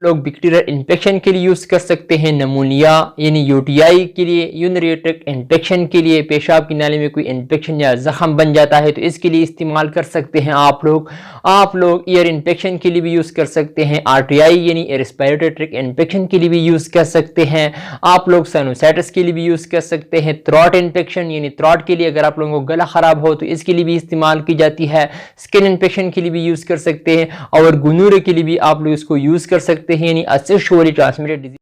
लोग bacterial infection के लिए यूज़ कर सकते हैं, नमूनिया यानी यूटीआई के लिए, यूरिनरी ट्रैक्ट इन्फेक्शन के लिए, पेशाब की नाली में कोई इन्फेक्शन या जख्म बन जाता है तो इसके लिए इस्तेमाल कर सकते हैं आप लोग ईयर इन्फेक्शन के लिए भी यूज़ कर सकते हैं, आरटीआई यानी रेस्पिरेटरी ट्रैक्ट इन्फेक्शन के लिए भी यूज़ कर सकते हैं, आप लोग साइनोसाइटिस के लिए भी यूज़ कर सकते हैं, थ्रोट इन्फेक्शन यानी थ्रोट के लिए अगर आप लोगों को गला ख़राब हो तो इसके लिए भी इस्तेमाल की जाती है, स्किन इन्फेक्शन के लिए भी यूज़ कर सकते हैं और गुनूरे के लिए भी आप लोग इसको यूज़ कर सकते हैं यानी सेक्सुअली ट्रांसमिटेड डिजीज।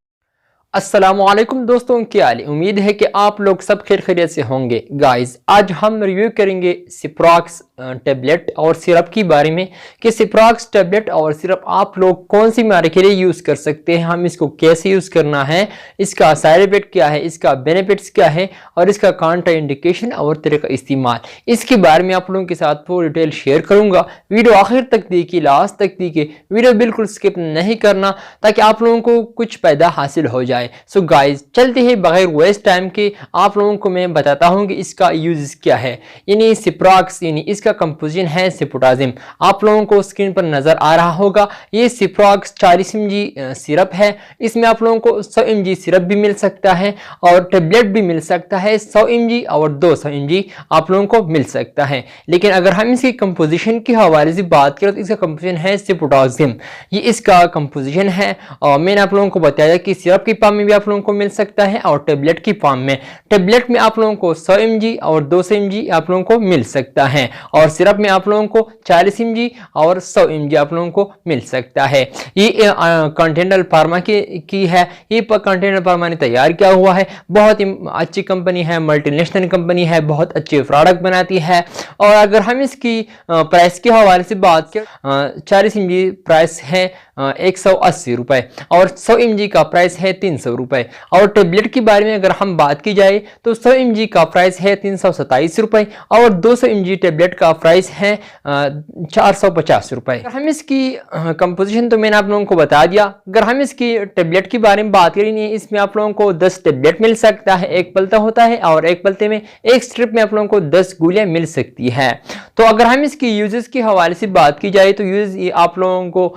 अस्सलामुअलैकुम दोस्तों, क्या हाल है? उम्मीद है कि आप लोग सब खैरियत से होंगे। गाइस, आज हम रिव्यू करेंगे सिप्रोक्स टेबलेट और सिरप के बारे में कि सिप्रोक्स टेबलेट और सिरप आप लोग कौन सी बीमारी के लिए यूज़ कर सकते हैं, हम इसको कैसे यूज़ करना है, इसका साइड इफेक्ट क्या है, इसका बेनिफिट्स क्या है और इसका काउंटर इंडिकेशन और तरीका इस्तेमाल, इसके बारे में आप लोगों के साथ पूरी डिटेल शेयर करूंगा। वीडियो आखिर तक देखिए, लास्ट तक देखिए, वीडियो बिल्कुल स्किप नहीं करना ताकि आप लोगों को कुछ फायदा हासिल हो जाए। सो गाइज, चलते हैं बगैर वेस्ट टाइम के, आप लोगों को मैं बताता हूं कि इसका यूज क्या है। यानी सिप्रोक्स यानी इसका कंपोजिशन है सिप्रोटाजिम, आप लोगों को स्क्रीन पर नजर आ रहा होगा। ये सिप्रोक्स 40 mg सिरप है, इसमें आप लोगों को 100 mg सिरप भी मिल सकता है और टेबलेट भी मिल सकता है, 100 mg और 200 mg आप लोगों को मिल सकता है। लेकिन अगर हम इसकी कंपोजिशन के हवाले से बात करें तो इसका कंपोजिशन है सिप्रोटाजिम, ये इसका कंपोजिशन है। और मैंने आप लोगों को बताया कि सिरप की फॉर्म में भी आप लोगों को मिल सकता है और टेबलेट की फॉर्म में। टेबलेट में आप लोगों को 100 mg और 200 mg आप लोगों को मिल सकता है और सिरप में आप लोगों को 40 mg और 100 mg आप लोगों को मिल सकता है। ये कॉन्टिनेंटल फार्मा की है, ये कॉन्टिनेंटल फार्मा ने तैयार किया हुआ है, बहुत ही अच्छी कंपनी है, मल्टीनेशनल कंपनी है, बहुत अच्छे प्रोडक्ट बनाती है। और अगर हम इसकी प्राइस के हवाले से बात करें, 40 mg प्राइस है 180 रुपए और 100 mg का प्राइस है 300 रुपए। और टेबलेट के बारे में अगर हम बात की जाए तो 100 mg का प्राइस है 327 रुपए और 200 mg टेबलेट का प्राइस है 450 रुपए। हम इसकी कंपोजिशन तो मैंने आप लोगों को बता दिया। अगर हम इसकी टेबलेट के बारे में बात करेंगे, इसमें आप लोगों को 10 टेबलेट मिल सकता है, एक पलता होता है और एक पलते में एक स्ट्रिप में आप लोगों को 10 गोलियां मिल सकती है। तो अगर हम इसकी यूजेस के हवाले से बात की जाए तो यूज आप लोगों को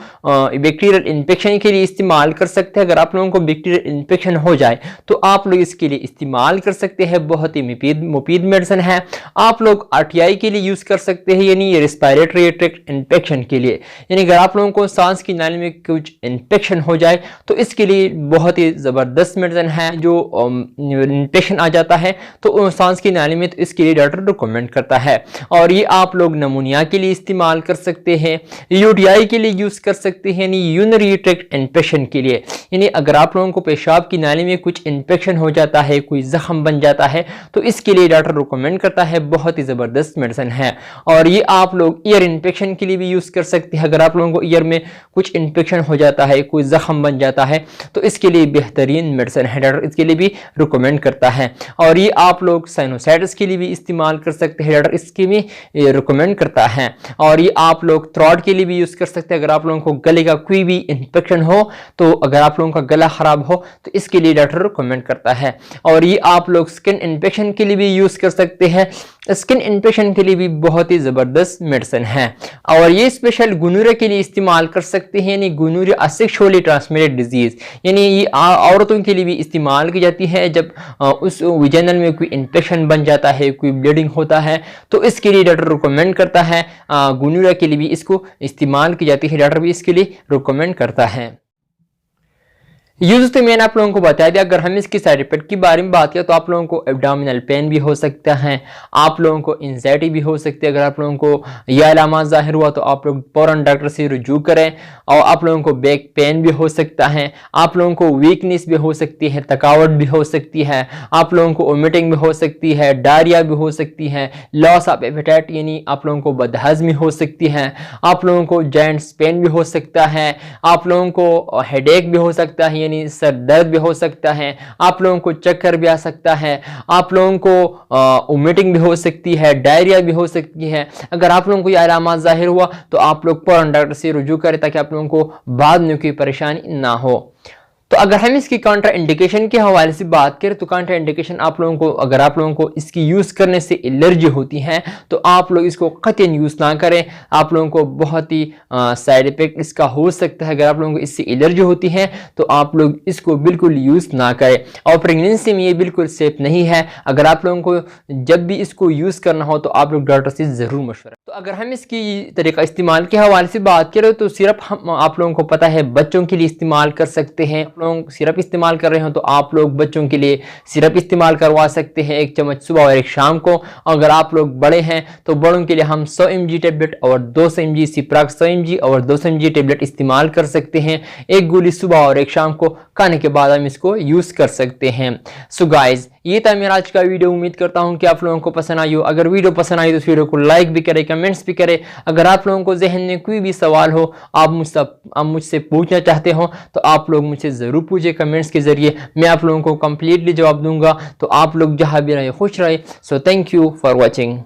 बैक्टीरियल इन्फेक्शन के लिए इस्तेमाल कर सकते हैं। अगर आप लोगों को बैक्टीरियल इन्फेक्शन हो जाए तो आप लोग इसके लिए इस्तेमाल कर सकते हैं, बहुत ही मुफीद मेडिसिन है। आप लोग आरटीआई के लिए यूज कर सकते हैं यानी रेस्पिरेटरी ट्रैक्ट इन्फेक्शन के लिए, यानी अगर आप लोगों को सांस की नाली में कुछ इन्फेक्शन हो जाए तो इसके लिए बहुत ही ज़बरदस्त मेडिसिन है। जो इन्फेक्शन आ जाता है तो सांस की नाली में, तो इसके लिए डॉक्टर रिकमेंड करता है। और ये आप लोग नमूनिया के लिए इस्तेमाल कर सकते हैं, यूटीआई के लिए यूज कर सकते हैं यानी यूरिनरी ट्रैक्ट इन्फेक्शन के लिए, यानी अगर आप लोगों को पेशाब की नाली में कुछ इन्फेक्शन हो जाता है, कोई जख्म बन जाता है तो इसके लिए डॉक्टर रिकमेंड करता है, बहुत ही ज़बरदस्त मेडिसिन है। और ये आप लोग ईयर इन्फेक्शन के लिए भी यूज़ कर सकते हैं, अगर आप लोगों को ईयर में कुछ इन्फेक्शन हो जाता है, कोई जख्म बन जाता है तो इसके लिए बेहतरीन मेडिसिन है, डॉक्टर इसके लिए भी रिकमेंड करता है। और ये आप लोग साइनोसाइटिस के लिए भी इस्तेमाल कर सकते हैं, डॉक्टर इसके भी रिकमेंड करता है। और ये आप लोग थ्रोट के लिए भी यूज़ कर सकते हैं, अगर आप लोगों को गले का कोई भी इन्फेक्शन हो, तो अगर आप लोगों का गला खराब हो तो इसके लिए डॉक्टर रिकमेंड करता है। और ये आप लोग स्किन इन्फेक्शन के लिए भी यूज़ कर सकते हैं, स्किन इन्फेक्शन के लिए भी बहुत ही ज़बरदस्त मेडिसिन है। और ये स्पेशल गुनूरे के लिए इस्तेमाल कर सकते हैं, यानी गुनूरे सेक्सुअली ट्रांसमिटेड डिजीज़, यानी ये औरतों के लिए भी इस्तेमाल की जाती है जब उस विजाइनल में कोई इन्फेक्शन बन जाता है, कोई ब्लीडिंग होता है तो इसके लिए डॉक्टर रिकमेंड करता है। गुनूरे के लिए भी इसको इस्तेमाल की जाती है, डॉक्टर भी इसके लिए रिकमेंड करता है। यूज तो मैंने आप लोगों को बता दिया। अगर हम इसकी साइड इफेक्ट के बारे में बात करें तो आप लोगों को एब्डोमिनल पेन भी हो सकता है, आप लोगों को एंजाइटी भी हो सकती है। अगर आप लोगों को यह अलामत जाहिर हुआ तो आप लोग फौरन डॉक्टर से रुजू करें। और आप लोगों को बैक पेन भी हो सकता है, आप लोगों को वीकनेस भी हो सकती है, थकावट भी हो सकती है, आप लोगों को वोमिटिंग भी हो सकती है, डायरिया भी हो सकती है, लॉस ऑफ एपेटाइट यानी आप लोगों को बदहज़मी हो सकती है, आप लोगों को जॉइंट्स पेन भी हो सकता है, आप लोगों को हेडेक भी हो सकता है यानी सर दर्द भी हो सकता है, आप लोगों को चक्कर भी आ सकता है, आप लोगों को वोमिटिंग भी हो सकती है, डायरिया भी हो सकती है। अगर आप लोगों को यह अलामत जाहिर हुआ तो आप लोग फौरन डॉक्टर से रुजू करें ताकि आप लोगों को बाद में कोई परेशानी ना हो। तो अगर हम इसकी काउंटर इंडिकेशन के हवाले से बात करें तो काउंटर इंडिकेशन आप लोगों को, अगर आप लोगों को इसकी यूज़ करने से एलर्जी होती है तो आप लोग इसको कतई यूज़ ना करें। आप लोगों को बहुत ही साइड इफेक्ट इसका हो सकता है। अगर आप लोगों को इससे एलर्जी होती है तो आप लोग इसको बिल्कुल यूज़ ना करें, और प्रेगनेंसी में ये बिल्कुल सेफ नहीं है। अगर आप लोगों को जब भी इसको यूज़ करना हो तो आप लोग डॉक्टर से ज़रूर मशवरा। तो अगर हम इसकी तरीका इस्तेमाल के हवाले से बात करें तो सिर्फ हम, आप लोगों को पता है, बच्चों के लिए इस्तेमाल कर सकते हैं। आप लोग सिरप इस्तेमाल कर रहे हो तो आप लोग बच्चों के लिए सिरप इस्तेमाल करवा सकते हैं, 1 चम्मच सुबह और 1 शाम को। अगर आप लोग बड़े हैं तो बड़ों के लिए हम 100 mg टेबलेट और 200 mg सिप्राक 100 mg और 200 mg टेबलेट इस्तेमाल कर सकते हैं। 1 गोली सुबह और 1 शाम को खाने के बाद हम इसको यूज़ कर सकते हैं। सो गाइज, ये था मेरा आज का वीडियो। उम्मीद करता हूँ कि आप लोगों को पसंद आई हो। अगर वीडियो पसंद आई तो इस वीडियो को लाइक भी करें, कमेंट्स भी करें। अगर आप लोगों को जहन में कोई भी सवाल हो, आप मुझसे पूछना चाहते हो तो आप लोग मुझसे ज़रूर पूछे कमेंट्स के ज़रिए। मैं आप लोगों को कम्प्लीटली जवाब दूंगा। तो आप लोग जहाँ भी रहे खुश रहे। So thank you for watching.